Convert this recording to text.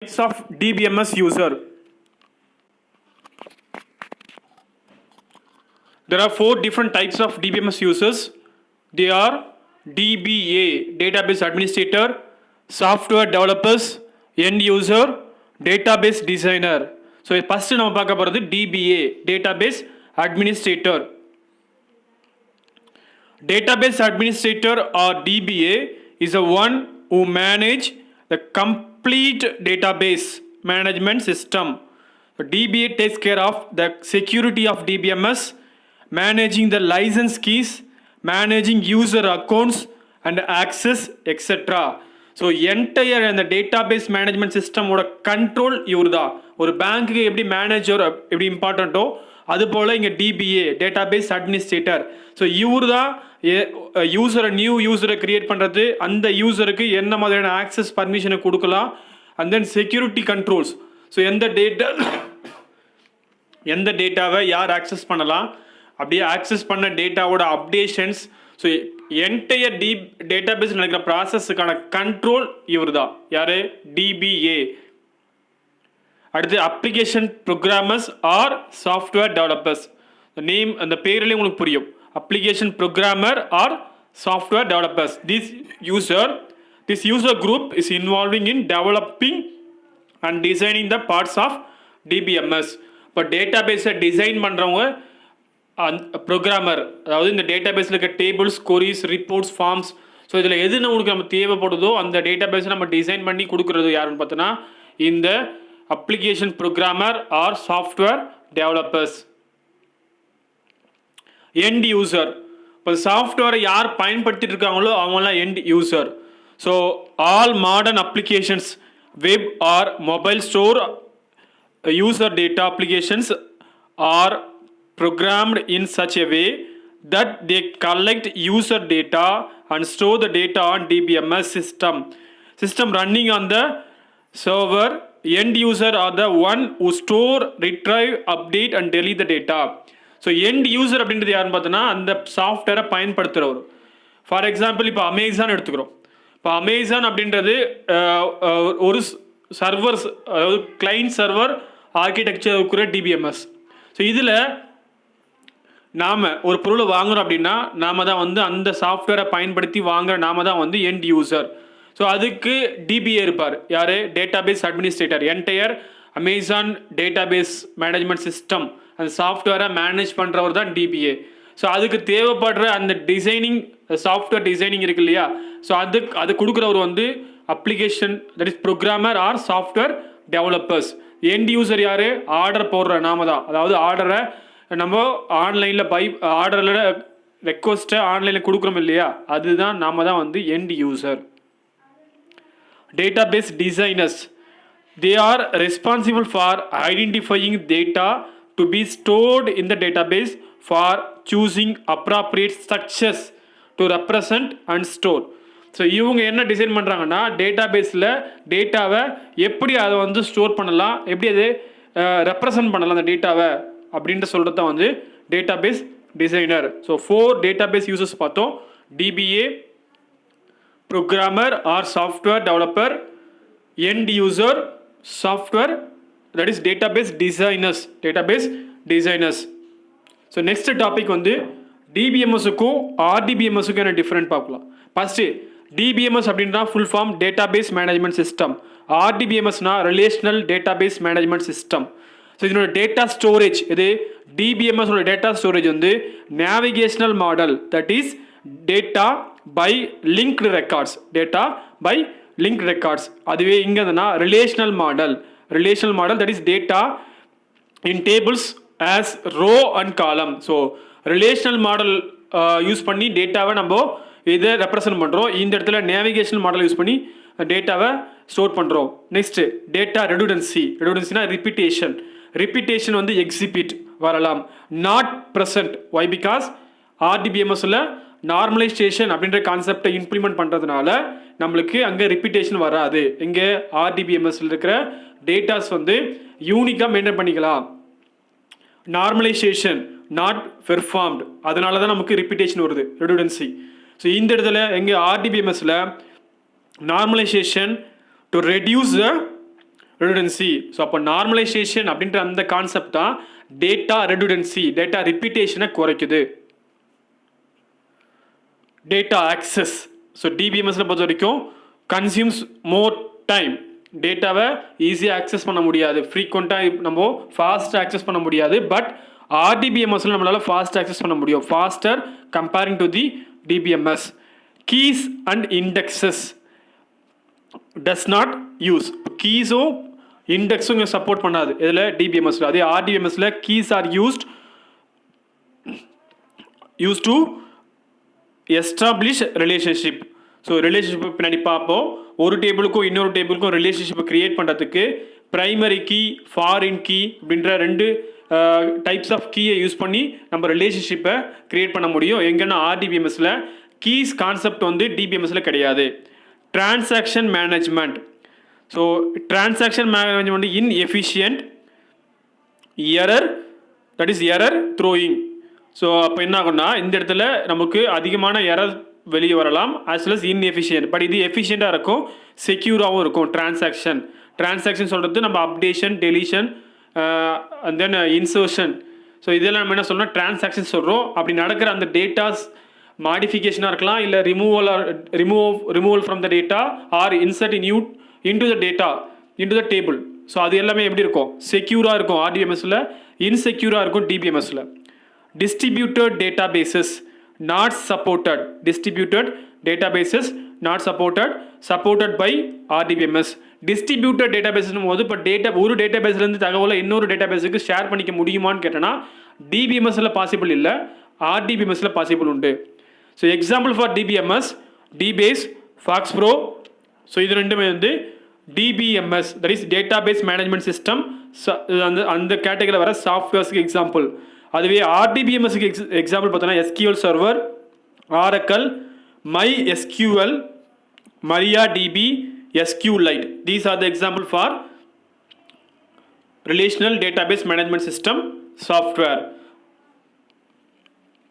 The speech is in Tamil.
Types of DBMS user. There are 4 different types of DBMS users. They are DBA, database administrator, software developers, end user, database designer. So first நம்ம பார்க்க போறது DBA, database administrator. Database administrator or DBA is the one who manage the complete database management system. So DBA takes care of the security of DBMS, managing the license keys, managing user accounts and access, etc. So entire and the database management system ஓட control இவர்தா. ஒரு பேங்க்குக்கு எப்படி மேனேஜர் எப்படி இம்பார்ட்டண்ட்டோ அது போல் இங்கே DBA டேட்டாபேஸ் அட்மினிஸ்ட்ரேட்டர். ஸோ இவர் தான் யூசரை நியூ யூசரை கிரியேட் பண்ணுறது, அந்த யூசருக்கு என்ன மாதிரியான ஆக்சஸ் பர்மிஷனை கொடுக்கலாம், and then security controls. So எந்த டேட்டாவை யார் ஆக்சஸ் பண்ணலாம், அப்படியே ஆக்சஸ் பண்ண டேட்டாவோட அப்டேஷன்ஸ். ஸோ என்டையர் டேட்டாபேஸ் நடக்கிற ப்ராசஸுக்கான கண்ட்ரோல் இவர் தான். யார்? DBA. அடுத்து application programmers R software developers. Name அந்த பேரிலே உங்களுக்கு புரியும். Application programmer R software developers. This user group is involving in developing and designing the parts of DBMS. இப்போ டேட்டாபேஸை டிசைன் பண்ணுறவங்க ப்ரோக்ராமர், அதாவது இந்த டேட்டாபேஸில் இருக்க டேபிள்ஸ், கொரிஸ், ரிப்போர்ட்ஸ், ஃபார்ம்ஸ். ஸோ இதில் எது நமக்கு நம்ம தேவைப்படுதோ அந்த டேட்டாபேஸை நம்ம டிசைன் பண்ணி கொடுக்குறது யாருன்னு பார்த்தோன்னா இந்த application programmer or software developers. End user, இப்போ சாஃப்ட்வேரை யார் பயன்படுத்திட்டு இருக்காங்களோ அவங்களாம் end user. So all modern applications, web or mobile store user data applications are programmed in such a way that they collect user data and store the data on DBMS system running on the server. End user are the one who store, retrieve, update and delete the data. So end user அப்படின்றது யாருன்னு பார்த்தோன்னா அந்த சாஃப்ட்வேரை பயன்படுத்துகிறவர். ஃபார் எக்ஸாம்பிள் இப்போ அமேசான் எடுத்துக்கிறோம். இப்போ அமேசான் அப்படின்றது ஒரு சர்வர்ஸ், அதாவது கிளைண்ட் சர்வர் ஆர்கிடெக்சர் இருக்கிற DBMS. ஸோ இதில் நாம் ஒரு பொருளை வாங்குகிறோம் அப்படின்னா நாம தான் வந்து அந்த சாஃப்ட்வேரை பயன்படுத்தி வாங்குகிற நாம தான் வந்து எண்ட் யூசர். ஸோ அதுக்கு DBA இருப்பார். யார்? Database administrator. Entire Amazon database management system அந்த சாஃப்ட்வேரை மேனேஜ் பண்ணுறவர் தான் DBA. ஸோ அதுக்கு தேவைப்படுற அந்த டிசைனிங், சாஃப்ட்வேர் டிசைனிங் இருக்கு இல்லையா, ஸோ அது கொடுக்குறவர் வந்து application, that is programmer R software developers. End user யார்? ஆர்டர் போடுற நாம தான். அதாவது ஆர்டரை நம்ம ஆன்லைனில் ஆர்டரில் ரெக்வஸ்ட்டை ஆன்லைனில் கொடுக்குறோம் இல்லையா, அதுதான் நாம தான் வந்து end user. Database designers, they are responsible for identifying data to be stored in the database, for choosing appropriate structures to represent and store. So இவங்க என்ன டிசைன் பண்ணுறாங்கன்னா டேட்டாபேஸில் டேட்டாவை எப்படி அதை வந்து ஸ்டோர் பண்ணலாம், எப்படி அதை ரெப்ரசன்ட் பண்ணலாம் அந்த டேட்டாவை அப்படின்ட்டு சொல்கிறது தான் வந்து database designer. So 4 database users பார்த்தோம். DBA, programmer or software developer, end user, software, that is database designers. So next topic வந்து DBMS-க்கும் RDBMS-க்கும் என்ன டிஃப்ரெண்ட் பார்க்கலாம். ஃபஸ்ட்டு DBMS அப்படின்னா full form database management system. RDBMS-னா relational database management system. So இதனோட டேட்டா ஸ்டோரேஜ், இது DBMS-ஓட டேட்டா ஸ்டோரேஜ் வந்து navigational model, that is data by linked records. அதுவே இங்கே இருந்ததுன்னா relational model, that is data in tables as row and column. So relational model use பண்ணி டேட்டாவை நம்ம இதை ரெப்ரசன்ட் பண்ணுறோம். இந்த இடத்துல நேவிகேஷனல் மாடல் யூஸ் பண்ணி டேட்டாவை ஸ்டோர் பண்ணுறோம். நெக்ஸ்ட் டேட்டா ரெடுடன்சினா ரிப்பீட்டேஷன் வந்து எக்ஸிபிட் வரலாம். நாட் ப்ரெசன்ட், ஒய் பிகாஸ் RDBMS-ல நார்மலைசேஷன் அப்படின்ற கான்செப்டை இம்ப்ளிமெண்ட் பண்ணுறதுனால நம்மளுக்கு அங்கே ரிப்பீட்டேஷன் வராது. இங்கே RDBMS-ல இருக்கிற டேட்டாஸ் வந்து யூனிக்காக மெயின்டைன் பண்ணிக்கலாம். நார்மலைசேஷன் நாட் பெர்ஃபார்ம்டு, அதனால தான் நமக்கு ரிப்பீட்டேஷன் வருது, ரெடுடன்சி. ஸோ இந்த இடத்துல எங்கே RDBMS-ல normalization to reduce the redundancy. So அப்போ நார்மலைசேஷன் அப்படின்ற அந்த கான்செப்ட் தான் டேட்டா ரெடுடன்சி, டேட்டா ரிப்பீட்டேஷனை குறைக்குது. Data access. ஸோ டிபிஎம்எஸில் பொறுத்த வரைக்கும் கன்சியூம்ஸ் மோர் டைம். டேட்டாவை ஈஸியாக ஆக்சஸ் பண்ண முடியாது, ஃப்ரீக்வெண்ட்டாக நம்ம ஃபாஸ்ட்டாக ஆக்சஸ் பண்ண முடியாது. பட் ஆர்டிபிஎம்எஸ்ல நம்மளால் ஃபாஸ்ட் ஆக்சஸ் பண்ண முடியும், faster comparing to the DBMS. Keys and indexes does not use. கீஸும் இண்டெக்ஸும் இங்கே சப்போர்ட் பண்ணாது இதில் டிபிஎம்எஸ்ல. அதே ஆர்டிபிஎம்எஸ்ல keys are use to establish relationship. So relationship பின்னாடி பார்ப்போம். ஒரு டேபிளுக்கும் இன்னொரு டேபிளுக்கும் ரிலேஷன்ஷிப்பை கிரியேட் பண்ணுறதுக்கு ப்ரைமரி கீ, ஃபாரின் கீ அப்படின்ற 2 டைப்ஸ் ஆஃப் கீயை யூஸ் பண்ணி நம்ம ரிலேஷன்ஷிப்பை கிரியேட் பண்ண முடியும். எங்கன்னா ஆர்டிபிஎம்எஸில் கீஸ் கான்செப்ட் வந்து டிபிஎம்எஸில் கிடையாது. Transaction management. So transaction management inefficient, error, that is error throwing. So அப்போ என்ன ஆகும்னா இந்த இடத்துல நமக்கு அதிகமான எரர் வெளியே வரலாம், as well as inefficient. But இது எஃபிஷியண்ட்டாக இருக்கும், செக்யூராகவும் இருக்கும். டிரான்சாக்ஷன் சொல்கிறது நம்ம updation, deletion and then insertion. So இதெல்லாம் நம்ம என்ன சொல்கிறோம், டிரான்சாக்ஷன் சொல்கிறோம். அப்படி நடக்கிற அந்த டேட்டாஸ் மாடிஃபிகேஷனாக இருக்கலாம், இல்லை removal from the data or insert into the data into the table. So அது எல்லாமே எப்படி இருக்கும், செக்யூராக இருக்கும் ஆர்டிஎம்எஸில், இன்செக்யூராக இருக்கும் டிபிஎம்எஸில். Distributed databases not supported. Distributed databases not supported by RDBMS. Distributed databases போது இப்போ ஒரு டேட்டாபேஸ்லேருந்து தகவலை இன்னொரு டேட்டாபேஸுக்கு ஷேர் பண்ணிக்க முடியுமான்னு கேட்டோன்னா டிபிஎம்எஸில் பாசிபிள் இல்லை, ஆர்டிபிஎம்எஸில் பாசிபிள் உண்டு. So example for DBMS, dBase, Fox Pro. So இது ரெண்டுமே வந்து DBMS, that is database management system, அந்த கேட்டகரியில் வர சாஃப்ட்வேர்ஸ்க்கு எக்ஸாம்பிள். அதுவே ஆர்டிபிஎம்எஸ்க்கு எக்ஸாம்பிள் பார்த்தோன்னா SQL server, Oracle, My SQL, Maria DB, SQLite. These are the example for relational database management system software.